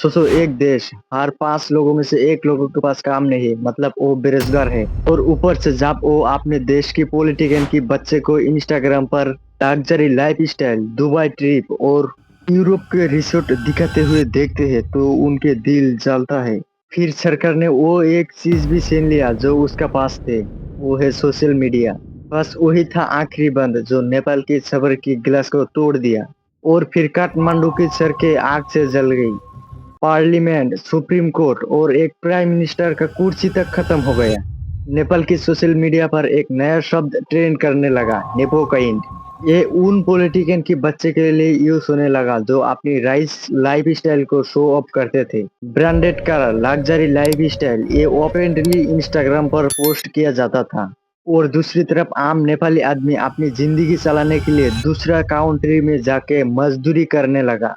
सोचो एक देश, हर 5 लोगों में से 1 लोगों के पास काम नहीं है, मतलब वो बेरोजगार है। और ऊपर से जब वो अपने देश की पॉलिटिशियन की बच्चे को इंस्टाग्राम पर लग्जरी लाइफस्टाइल, दुबई ट्रिप और यूरोप के रिसोर्ट दिखाते हुए देखते हैं तो उनके दिल जलता है। फिर सरकार ने वो एक चीज भी छीन लिया जो उसका पास थे, वो है सोशल मीडिया। बस वही था आखिरी बंद जो नेपाल की सबर की गिलास को तोड़ दिया। और फिर काठमांडू की सड़कें आग से जल गई। पार्लियामेंट, सुप्रीम कोर्ट और एक प्राइम मिनिस्टर का कुर्सी तक खत्म हो गया। नेपाल की सोशल मीडिया पर एक नया शब्द ट्रेंड करने लगा, नेपोकाइंड। ये उन पॉलिटिशियन की बच्चे के लिए यूज होने लगा जो अपनी राइस लाइफ स्टाइल को शो ऑफ करते थे। Branded car, luxury life style, ये ओपनली इंस्टाग्राम पर पोस्ट किया जाता था। और दूसरी तरफ आम नेपाली आदमी अपनी जिंदगी चलाने के लिए दूसरा कंट्री में जाके मजदूरी करने लगा।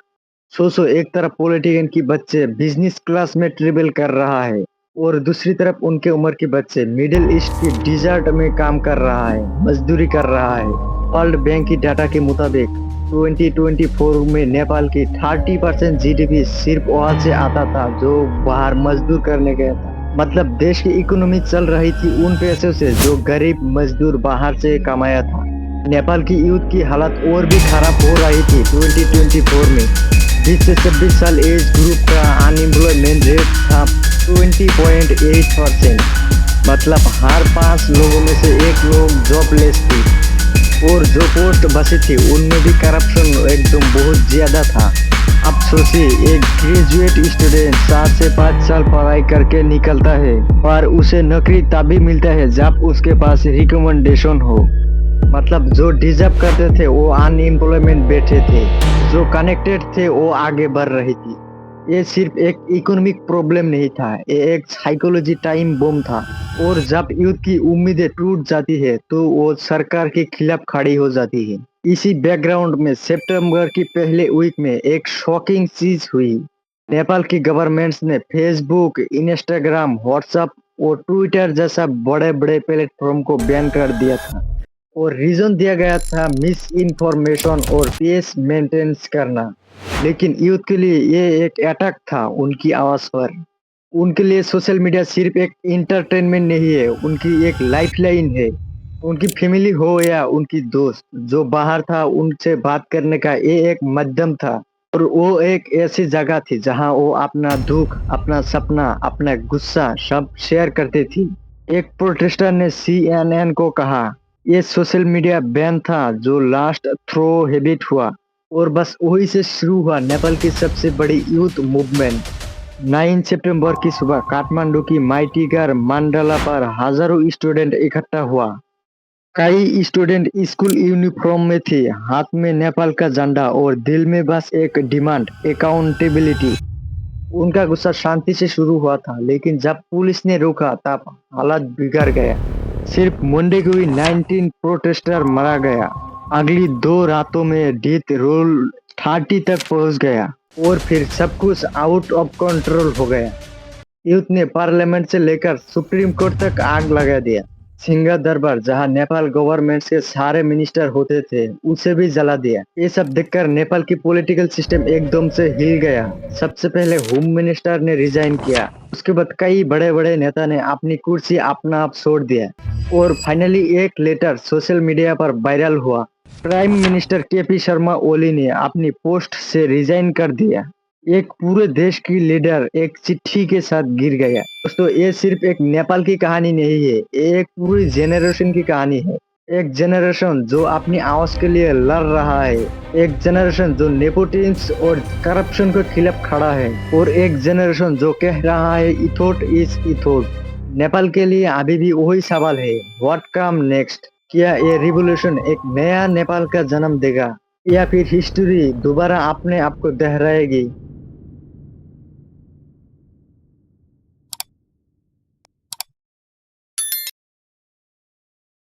सोचो एक तरफ पॉलिटिशियन की बच्चे बिजनेस क्लास में ट्रेवल कर रहा है और दूसरी तरफ उनके उम्र के बच्चे मिडिल ईस्ट की डिजर्ट में काम कर रहा है, मजदूरी कर रहा है। वर्ल्ड बैंक की डाटा के मुताबिक 2024 में नेपाल की 30% जीडीपी सिर्फ वहां से आता था जो बाहर मजदूर करने गया था। मतलब देश की इकोनॉमी चल रही थी उन पैसों से जो गरीब मजदूर बाहर से कमाया था। नेपाल की यूथ की हालत और भी खराब हो रही थी 2024 में। 20 से 26 साल एज ग्रुप का अनएम्प्लॉयमेंट रेट था 20.8%। मतलब हर 5 लोगों में से 1 लोग जॉबलेस थी। और जो पोस्ट बची थी उनमें भी करप्शन एकदम बहुत ज्यादा था। अब सोचिए एक ग्रेजुएट स्टूडेंट 4 से 5 साल पढ़ाई करके निकलता है पर उसे नौकरी तभी मिलता है जब उसके पास रिकमेंडेशन हो। मतलब जो डिजर्व करते थे वो अनएम्प्लॉयमेंट बैठे थे, जो कनेक्टेड थे वो आगे बढ़ रही थी। ये सिर्फ एक इकोनॉमिक प्रॉब्लम नहीं था, ये एक साइकोलॉजी टाइम बम था। और जब यूथ की उम्मीदें टूट जाती है तो वो सरकार के खिलाफ खड़ी हो जाती है। इसी बैकग्राउंड में सितंबर की पहले वीक में एक शॉकिंग चीज हुई। नेपाल की गवर्नमेंट्स ने फेसबुक, इंस्टाग्राम, व्हाट्सएप और ट्विटर जैसा बड़े बड़े प्लेटफॉर्म को बैन कर दिया था। और रीजन दिया गया था मिस इन्फॉर्मेशन और पीस मेंटेनेंस करना। लेकिन यूथ के लिए ये एक अटैक था उनकी आवाज पर। उनके लिए सोशल मीडिया सिर्फ एक इंटरटेनमेंट नहीं है, उनकी एक लाइफलाइन है। उनकी फैमिली हो या उनकी दोस्त जो बाहर था उनसे बात करने का ये एक माध्यम था। और वो एक ऐसी जगह थी जहां वो अपना दुख, अपना सपना, अपना गुस्सा सब शेयर करते थी। एक प्रोटेस्टर ने सीएनएन को कहा, ये सोशल मीडिया बैन था जो लास्ट थ्रो हैबिट हुआ। और बस वही से शुरू हुआ नेपाल की सबसे बड़ी यूथ मूवमेंट। 9 सितंबर की सुबह काठमांडू की माइटीगर मंडला पर हजारों स्टूडेंट इकट्ठा हुआ। कई स्टूडेंट स्कूल यूनिफॉर्म में थे, हाथ में नेपाल का झंडा और दिल में बस एक डिमांड, अकाउंटेबिलिटी। उनका गुस्सा शांति से शुरू हुआ था लेकिन जब पुलिस ने रोका तब हालत बिगड़ गया। सिर्फ मंडे को ही 19 प्रोटेस्टर मारा गया। अगली 2 रातों में डेथ रोल 30 तक पहुंच गया। और फिर सब कुछ आउट ऑफ कंट्रोल हो गया। यूथ ने पार्लियामेंट से लेकर सुप्रीम कोर्ट तक आग लगा दिया। सिंह दरबार जहां नेपाल गवर्नमेंट के सारे मिनिस्टर होते थे उसे भी जला दिया। ये सब देखकर नेपाल की पॉलिटिकल सिस्टम एकदम से हिल गया। सबसे पहले होम मिनिस्टर ने रिजाइन किया, उसके बाद कई बड़े बड़े नेता ने अपनी कुर्सी अपना आप छोड़ दिया। और फाइनली एक लेटर सोशल मीडिया पर वायरल हुआ। Prime minister KP Sharma Oli ने अपनी पोस्ट से रिजाइन कर दिया। एक पूरे देश की लीडर एक चिट्ठी के साथ गिर गया। दोस्तों ये सिर्फ एक नेपाल की कहानी नहीं है, ये एक पूरी जेनरेशन की कहानी है। एक जेनरेशन जो अपनी आवाज के लिए लड़ रहा है, एक जेनरेशन जो नेपोटिज्म और करप्शन के खिलाफ खड़ा है, और एक जेनरेशन जो कह रहा है इथोट इज इथोट। नेपाल के लिए अभी भी वही सवाल है, व्हाट कम नेक्स्ट। क्या ये रिवॉल्यूशन एक नया नेपाल का जन्म देगा या फिर हिस्ट्री दोबारा अपने आप को दोहराएगी।